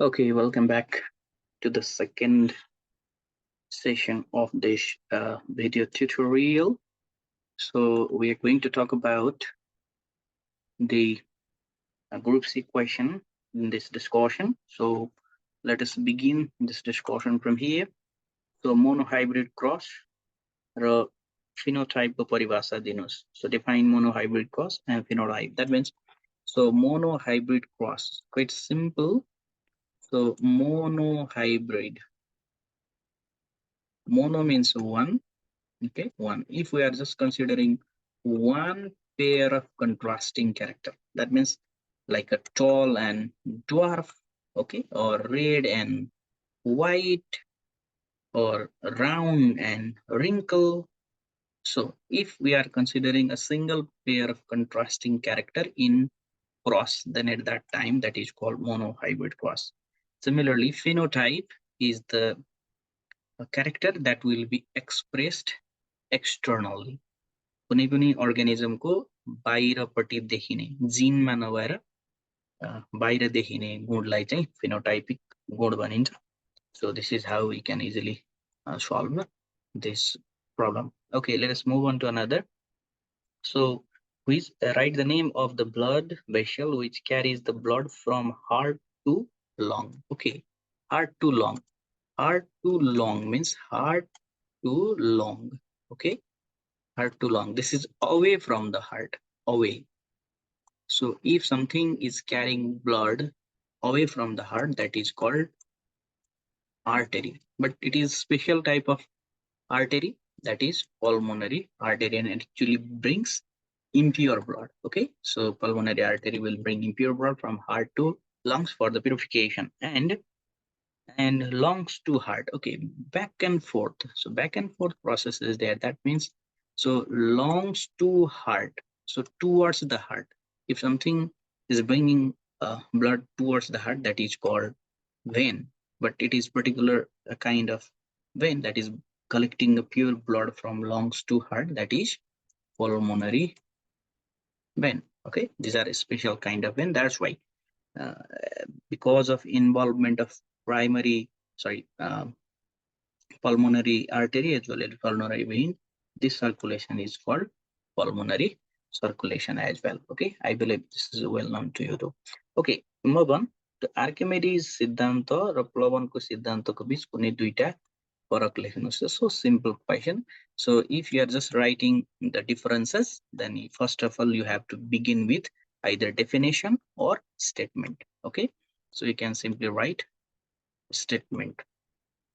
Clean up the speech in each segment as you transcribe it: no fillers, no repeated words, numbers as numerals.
Okay, welcome back to the second session of this video tutorial. So we are going to talk about the group C question in this discussion. So let us begin this discussion from here. So monohybrid cross raw phenotype को परिभाषा दिनुस्. So define monohybrid cross and phenotype. That means so monohybrid cross quite simple. So monohybrid, mono means one. Okay, one. If we are just considering one pair of contrasting character, that means like a tall and dwarf, okay, or red and white, or round and wrinkle. So if we are considering a single pair of contrasting character in cross, then at that time that is called monohybrid cross. Similarly, phenotype is the character that will be expressed externally. कुनै पनि अर्गानिजमको बाहिरपट्टि देखिने जिनमा नभएर बाहिर देखिने गुणलाई चाहिँ phenotypic गुण भनिन्छ. So this is how we can easily solve this problem. Okay, let us move on to another. So please write the name of the blood vessel which carries the blood from heart to lung. Okay, heart to lung. Heart to lung means heart to lung. Okay, heart to lung. This is away from the heart, away. So if something is carrying blood away from the heart, that is called artery. But it is special type of artery, that is pulmonary artery, and it actually brings impure blood. Okay, so pulmonary artery will bring impure blood from heart to lungs for the purification, and lungs to heart. Okay, back and forth. So back and forth process is there. That means so lungs to heart, so towards the heart. If something is bringing blood towards the heart, that is called vein. But it is particular a kind of vein that is collecting the pure blood from lungs to heart, that is pulmonary vein. Okay, these are a special kind of vein. That's why uh, because of involvement of pulmonary artery as well as pulmonary vein, this circulation is called pulmonary circulation as well. Okay, I believe this is well known to you though. Okay, move on. The Archimedes सिद्धान्त र प्लवनको सिद्धान्तको बीच कुनै दुईटा फरक लेख्नुस्. So simple question. So if you are just writing the differences, then first of all you have to begin with either definition or statement. Okay, so you can simply write statement.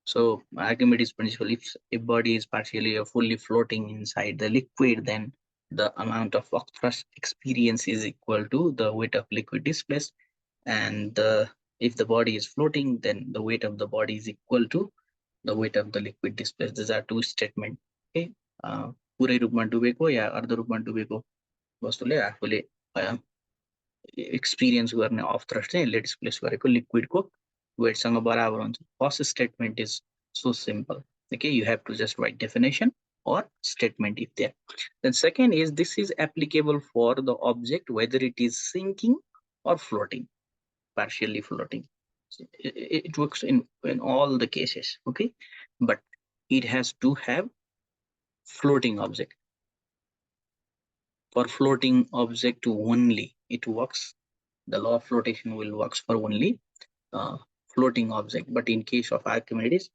So Archimedes principle: if a body is partially or fully floating inside the liquid, then the amount of work thrust experience is equal to the weight of liquid displaced, and if the body is floating, then the weight of the body is equal to the weight of the liquid displaced. These are two statements. Okay, पुरै रूपमा डुबेको या अर्ध रूपमा डुबेको वस्तुले आफूले experience गर्ने of thrust चाहिँ यसले displace गरेको लिक्विडको वेटसँग बराबर हुन्छ. First statement is so simple. Okay, you have to just write definition or statement if there. Then second is this is applicable for the object whether it is sinking or floating, partially floating. So it works in all the cases. Okay, but it has to have floating object. For floating object only it works. The law of flotation will works for only floating object. But in case of Archimedes,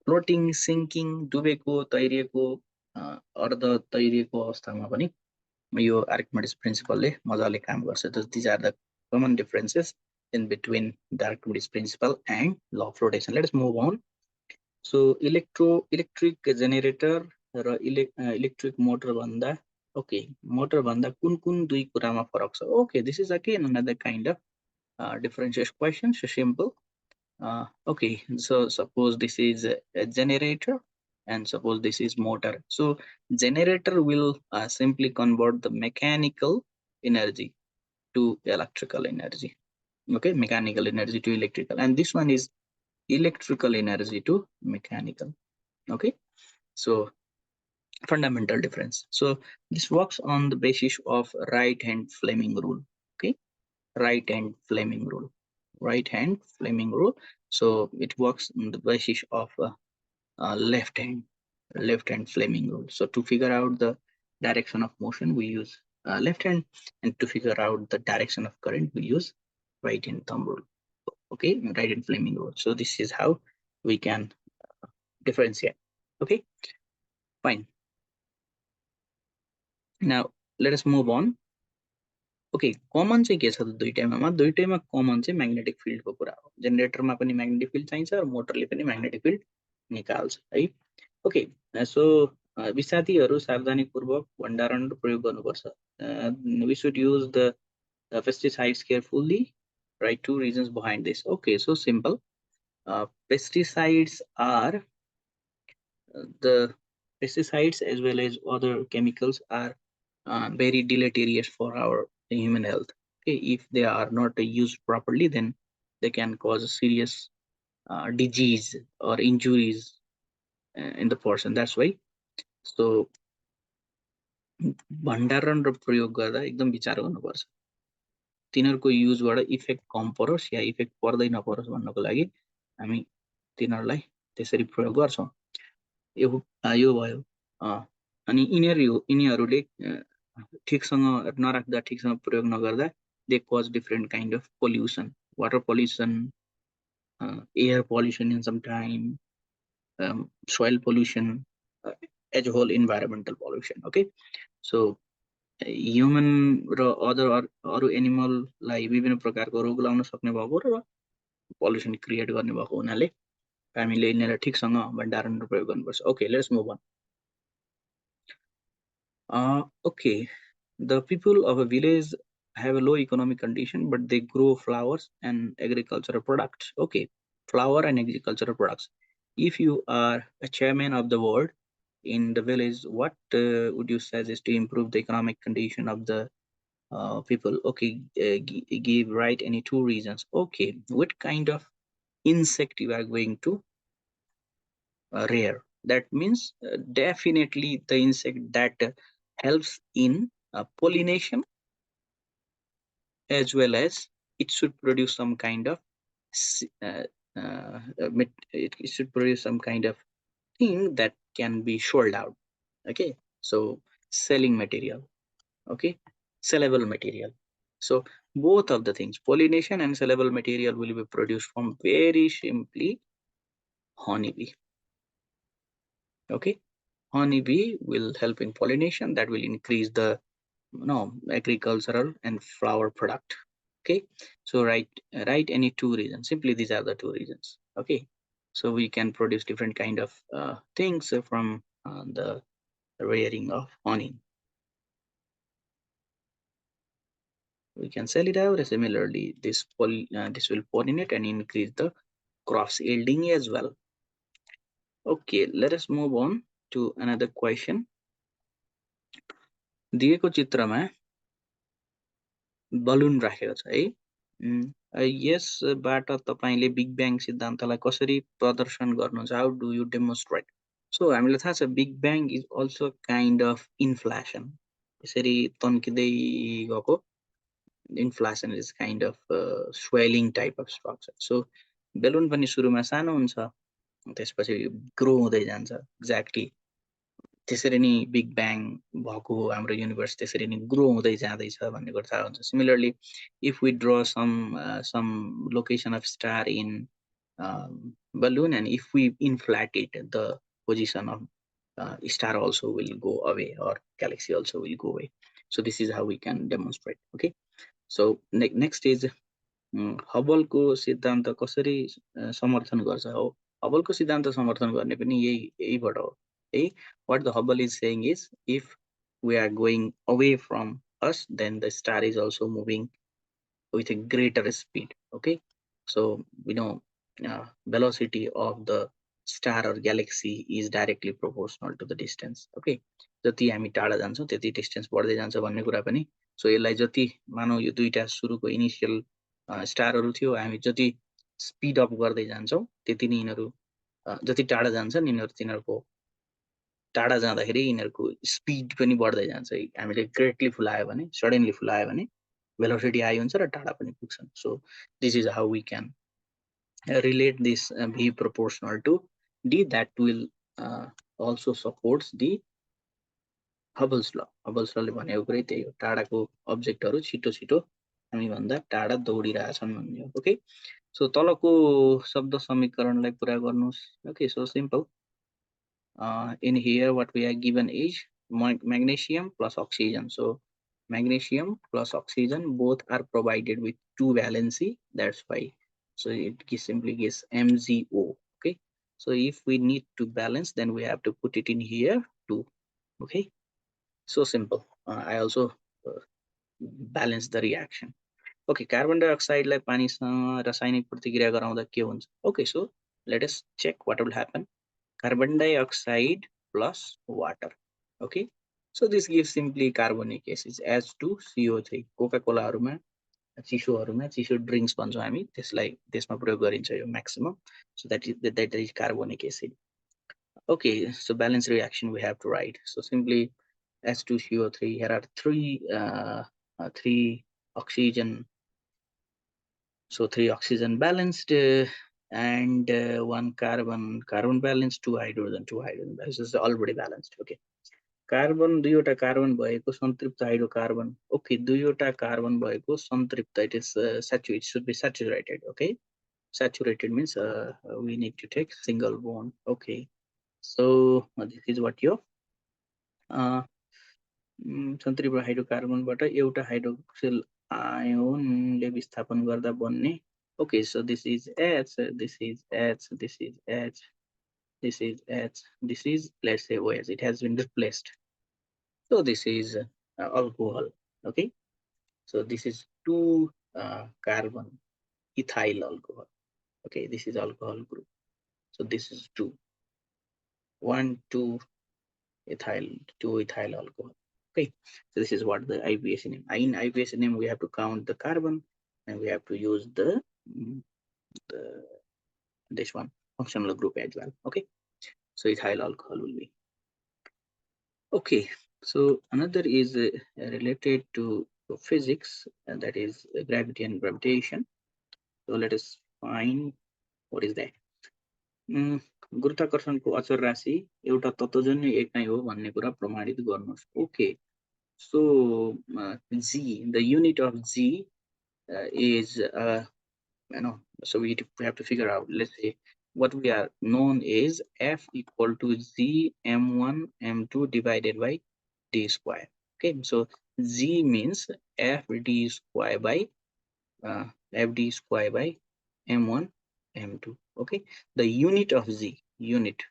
floating, sinking, डुबेको, तैरिएको, अर्ध तैरिएको अवस्थामा पनि यो Archimedes प्रिन्सिपलले मजाले काम गर्छ. These are the common differences in between the Archimedes principle and law of flotation. Let us move on. So electric generator raw electric motor भन्दा okay, motor भन्दा कुन दुई कुरामा फरक छ. Okay, this is again another kind of differentiation question. So simple. Okay, so suppose this is a generator and suppose this is motor. So generator will simply convert the mechanical energy to electrical energy. Okay, mechanical energy to electrical, and this one is electrical energy to mechanical. Okay, so fundamental difference. So this works on the basis of right hand Fleming rule. Okay, right hand Fleming rule. right hand flaming rule. So it works on the basis of left hand flaming rule. So to figure out the direction of motion, we use left hand, and to figure out the direction of current, we use right hand thumb rule. Okay, right hand flaming rule. So this is how we can differentiate. Okay, fine. Now let us move on. Okay common चाहिँ के छ त दुईटैमा कमन चाहिँ magnetic फिल्डको कुरा हो जेनेरेटरमा पनि magnetic field चाहिन्छ र मोटरले पनि म्याग्नेटिक फिल्ड निकाल्छ है ओके सो विद्यार्थीहरू सावधानीपूर्वक भण्डारण प्रयोग गर्नुपर्छ we should use the pesticides carefully right two reasons behind this okay so simple pesticides are the pesticides as well as other chemicals are very deleterious for our human health. Okay, if they are not used properly, then they can cause serious disease or injuries in the person. That's why. So भण्डारण र प्रयोग गर्दा एकदम विचार गर्नुपर्छ तिनीहरूको युजबाट effect कम परोस् या effect पर्दै नपरोस् भन्नको लागि हामी तिनीहरूलाई त्यसरी प्रयोग गर्छौँ यो भयो अनि यिनीहरूले ठिकसँग नराख्दा ठिकसँग प्रयोग नगर्दा they cause different kind of pollution water pollution air pollution in some time soil pollution as a whole environmental pollution okay so human र अरू एनिमललाई विभिन्न प्रकारको रोग लाउन सक्ने भएको र पोल्युसन क्रिएट गर्ने भएको हुनाले हामीले यिनीहरूलाई ठिकसँग भण्डारण र प्रयोग गर्नुपर्छ okay let's move on okay the people of a village have a low economic condition but they grow flowers and agricultural products okay flower and agricultural products if you are a chairman of the board in the village what would you suggest to improve the economic condition of the people okay give right any two reasons okay what kind of insect you are going to rear that means definitely the insect that helps in pollination as well as it should produce some kind of it should produce some kind of thing that can be sold out okay so selling material okay sellable material so both of the things pollination and sellable material will be produced from very simply honeybee okay honeybee will help in pollination that will increase the agricultural and flower product okay so write any two reasons simply these are the two reasons okay so we can produce different kind of things from the rearing of honey we can sell it out similarly this will pollinate and increase the crops yielding as well okay let us move on to another question दिएको चित्रमा balloon राखेको छ है यसबाट तपाईले big bang सिद्धान्तलाई कसरी प्रदर्शन गर्नुहुन्छ how do you demonstrate सो हामीलाई थाहा छ big bang is also kind of inflation यसरी तन्किँदै गएको inflation is kind of swelling type of structure so balloon पनि सुरुमा सानो हुन्छ त्यसपछि ग्रो हुँदै जान्छ एक्ज्याक्टली त्यसरी नै बिग ब्याङ भएको हाम्रो युनिभर्स त्यसरी नै ग्रो हुँदै जाँदैछ भन्ने कुरा थाहा हुन्छ similarly if we draw some location of star in balloon and if we inflate it the position of star also will go away or galaxy also will go away so this is how we can demonstrate okay so next is हबलको सिद्धान्त कसरी समर्थन गर्छ हो हबलको सिद्धान्त समर्थन गर्ने पनि यहीबाट हो है what the Hubble is saying is if we are going away from us then the star is also moving with a greater speed okay so we know velocity of the star or galaxy is directly proportional to the distance okay जति हामी टाढा जान्छौं त्यति distance बढ्दै जान्छ भन्ने कुरा पनि सो यसलाई जति मानौ यो दुईटा सुरुको इनिशियल स्टारहरु थियो हामी जति स्पिड अप गर्दै जान्छौं त्यति नै यिनीहरु जति टाढा जान्छन् यिनीहरु तिनीहरुको टाढा जाँदाखेरि यिनीहरुको स्पिड पनि बढ्दै जान्छ हामीले ग्रेटली फुलायो भने सडनली फुलायो भने velocity high हुन्छ र टाढा पनि पुग्छन्. So this is how we can relate this V proportional to D. That will also supports the Hubble's law. Hubble's law ले भनेको कुरै त्यही हो, टाढाको अब्जेक्टहरु छिटो छिटो हामी भन्दा टाढा दौडिरहेछन् भन्ने हो. ओके, सो तलको शब्द समीकरणलाई पुरा गर्नुस्. Okay, so simple. In here what we are given is magnesium plus oxygen. So magnesium plus oxygen both are provided with 2 valency, that's why. So it simply gives MgO. Okay, so if we need to balance, then we have to put it in here too. Okay, so simple. I also balance the reaction. Okay, carbon dioxide like पानीसँग रासायनिक प्रतिक्रिया गराउँदा के हुन्छ? Okay, so let us check what will happen. Carbon dioxide plus water. Okay, so this gives simply carbonic acid as to CO3. Coca-Cola चिसो drinks भन्छौँ हामी, त्यसलाई त्यसमा प्रयोग गरिन्छ यो maximum. So that is carbonic acid. Okay, so balance reaction we have to write. So simply H2CO3. Here are three oxygen. So 3 oxygen balanced and 1 carbon balanced, 2 hydrogen this is already balanced. Okay, carbon दुईवटा carbon भएको सन्तृप्त hydrocarbon. Okay, दुईवटा carbon भएको सन्तृप्त, it is saturated, should be saturated. Okay, saturated means we need to take single bond. Okay, so this is what your सन्तृप्त हाइड्रोकार्बनबाट एउटा hydroxyl आयोनले विस्थापन गर्दा बन्ने. Okay, so this is H, this is H, this is H, this is H, this is, let's say, OH. It has been replaced. So this is alcohol. Okay, so this is 2 carbon ethyl alcohol. Okay, this is alcohol group. So this is 2, 1, 2 ethyl, 2 ethyl alcohol. Okay, so this is what the IUPAC name. In IUPAC name, we have to count the carbon and we have to use this one functional group as well. Okay, so ethyl alcohol will be. Okay, so another is related to physics, and that is gravity and gravitation. So let us find what is that. गुरुत्वाकर्षणको अचर राशि एउटा तत्त्वजन्य एक नै हो भन्ने कुरा प्रमाणित गर्नुहोस्. Okay, so G, the unit of G is so we have to figure out, let's say, what we are known is F equal to G m1 m2 divided by d square. Okay, so G means FD square by FD square by m1 m2. Okay, the unit of G, unit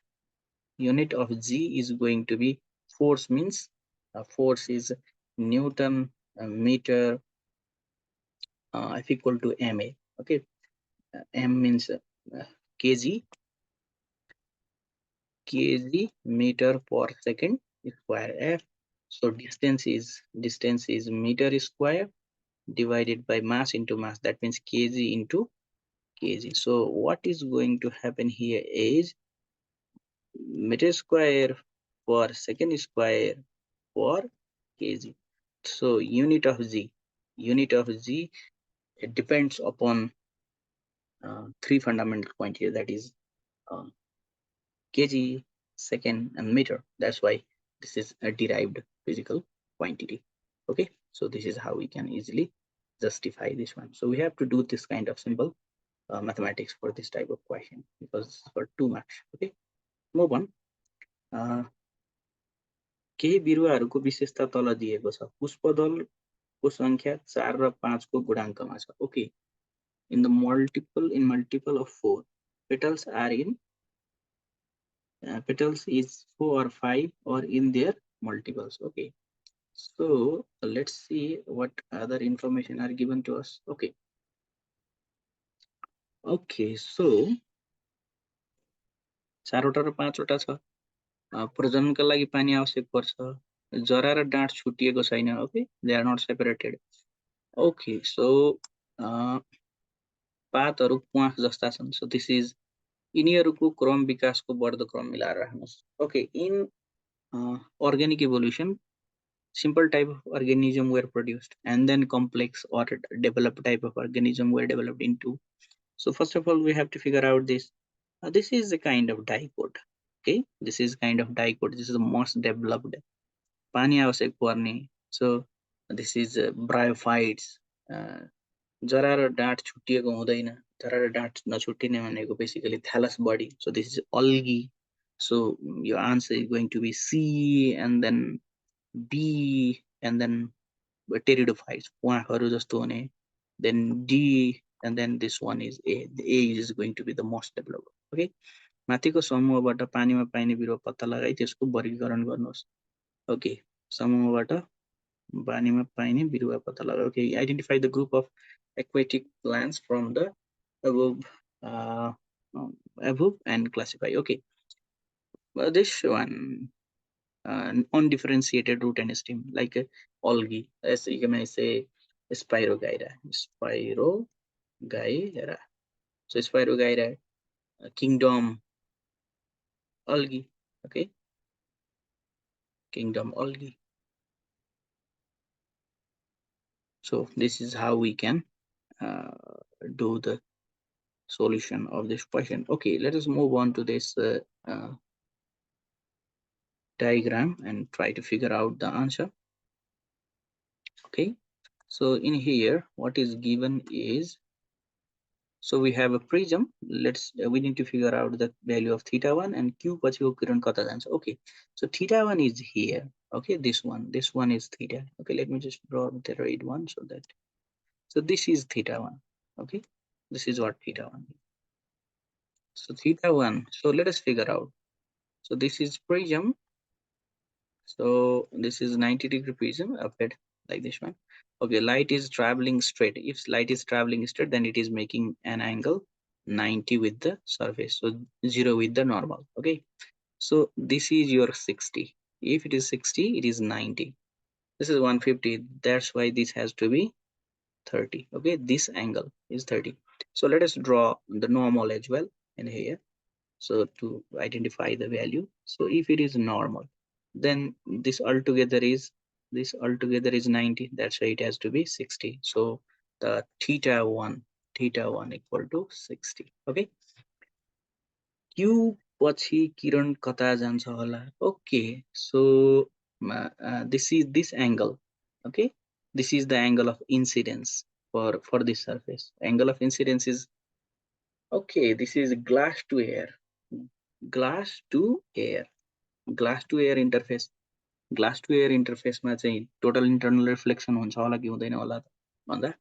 of G is going to be force, means force is Newton meter F equal to ma. Okay, m means kg meter per second square F. So distance is meter square divided by mass into mass, that means kg into kg. So what is going to happen here is meter square per second square per kg. So unit of G, it depends upon 3 fundamental quantities, that is kg, second, and meter. That's why this is a derived physical quantity. Okay, so this is how we can easily justify this one. So we have to do this kind of simple mathematics for this type of question because for too much. Okay, move on. केही बिरुवाहरूको विशेषता तल दिएको छ. पुष्पदलको संख्या 4 र 5 को गुणाङ्कमा छ. Okay, in multiple of 4, petals are in petals is 4 or 5 or in their multiples. Okay, so let's see what other information are given to us. Okay, so 4 वटा र 5 वटा छ. प्रजननका लागि पानी आवश्यक पर्छ. जरा र डाँठ छुटिएको छैन. Okay, they are not separated. Okay, so पातहरु प्वाख जस्ता छन्. So this is यिनीहरुको क्रम विकासको बढ्दो क्रम मिलाएर राख्नुस्. Okay, in organic evolution simple type of organism were produced, and then complex or developed type of organism were developed into. So first of all, we have to figure out this. This is a kind of dicot. Okay, this is kind of dicot. This is the most developed. Pani आवश्यक पर्ने. So this is bryophytes. जरा र डाँठ छुट्टिएको हुँदैन, जरा र डाँठ नछुट्टिने भनेको basically thallus body. So this is algae. So your answer is going to be C, and then B, and then pteridophytes, उहाँहरू जस्तो हुने. Then D, and then this one is A. The A is going to be the most developed. Okay, माथिको समूहबाट पानीमा पाइने बिरुवा पत्ता लगाई त्यसको वर्गीकरण गर्नुहोस्. Okay, समूहबाट पानीमा पाइने बिरुवा पत्ता लगाऊ. Okay, identify the group of aquatic plants from the above and classify. Okay, this one, undifferentiated root and stem, like algae, as you may say, Spirogyra. So Spirogyra, kingdom algae. Okay, kingdom algae. So this is how we can do the solution of this question. Okay, let us move on to this diagram and try to figure out the answer. Okay, so in here, what is given is, so we have a prism. We need to figure out the value of theta1 and q पछि kiran kata jन्छ. Okay, so theta1 is here. Okay, this one is theta. Okay, let me just draw the red one so that, so this is theta1. Okay, this is what theta1 is. So theta1, so let us figure out. So this is prism. So this is 90-degree prism applied like this one. Okay, light is traveling straight. If light is traveling straight, then it is making an angle 90 with the surface. So 0 with the normal. Okay, so this is your 60. If it is 60, it is 90. This is 150. That's why this has to be 30. Okay, this angle is 30. So let us draw the normal as well in here. So to identify the value. So if it is normal, then this altogether is 90. That's why it has to be 60. So the theta1 equal to 60. Okay, q पछि किरण कता जान्छ होला. Okay, so this is this angle. Okay, this is the angle of incidence for this surface. Angle of incidence is, okay, this is glass to air interface. Glass to air interface मा चाहिँ total internal reflection हुन्छ होला कि हुँदैन होला भन्दा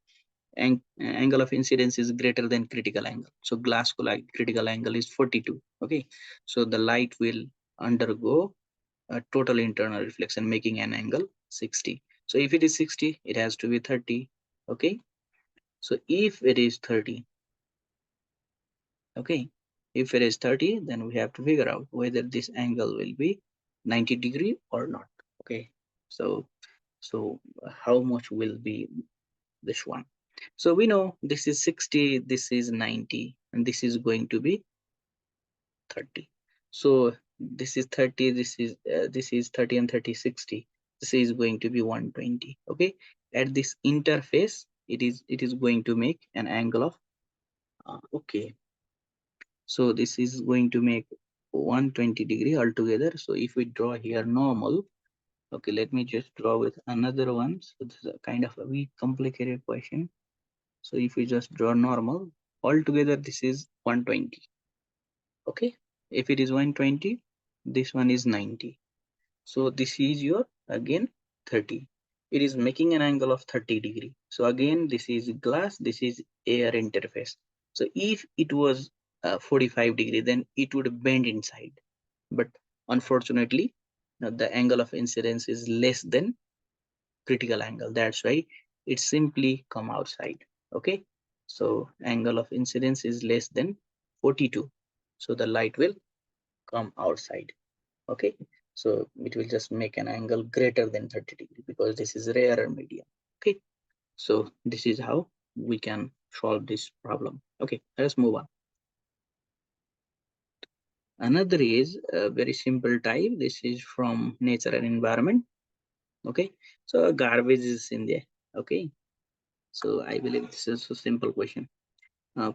angle of incidence is greater than critical angle. So glass को लागि critical angle is 42. Okay, so the light will undergo a total internal reflection making an angle 60. So if it is 60, it has to be 30. Okay, so if it is 30, okay, if it is 30, then we have to figure out whether this angle will be 90 degree or not. Okay, so how much will be this one? So we know this is 60, this is 90, and this is going to be 30. So this is 30, this is 30 and 30, 60. This is going to be 120. Okay, at this interface, it is going to make an angle of okay. So this is going to make 120 degree altogether. So if we draw here normal, okay, let me just draw with another one. So this is a kind of a wee complicated question. So if we just draw normal, altogether this is 120. Okay, if it is 120, this one is 90. So this is your again 30. It is making an angle of 30 degree. So again, this is glass, this is air interface. So if it was 45 degree, then it would bend inside. But unfortunately, the angle of incidence is less than critical angle. That's why it simply come outside. Okay, so angle of incidence is less than 42. So the light will come outside. Okay, so it will just make an angle greater than 30 degree because this is rarer medium. Okay, so this is how we can solve this problem. Okay, let's move on. Another is a very simple type. This is from nature and environment. Okay, so garbage is in there. Okay, so I believe this is a simple question.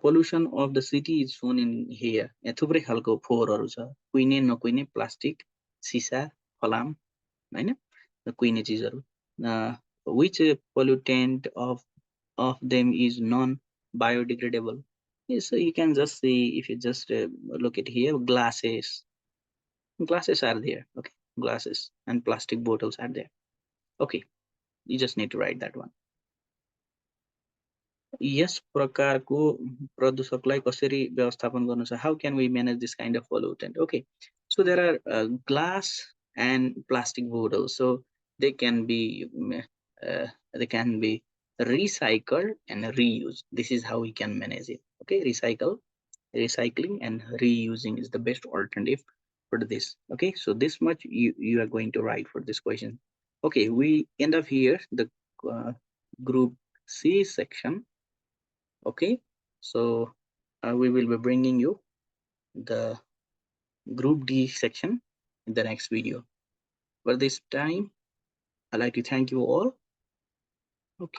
Pollution of the city is shown in here. थुप्रै खालको फोहोरहरू छ, कुहिने नकुहिने plastic, सिसा, फलाम, होइन, कुहिने चिजहरू. Which pollutant of them is non-biodegradable? Yes, so you can just see, if you just look at here, glasses are there. Okay, glasses and plastic bottles are there. Okay, you just need to write that one. Yes प्रकारको प्रदूषकलाई कसरी व्यवस्थापन गर्नु छ, how can we manage this kind of pollutant? Okay, so there are glass and plastic bottles, so they can be uh, they can be recycled and reused. This is how we can manage it. Okay, recycling and reusing is the best alternative for this. Okay, so this much you are going to write for this question. Okay, we end up here the uh, group C section. Okay, so we will be bringing you the group D section in the next video. For this time, I'd like to thank you all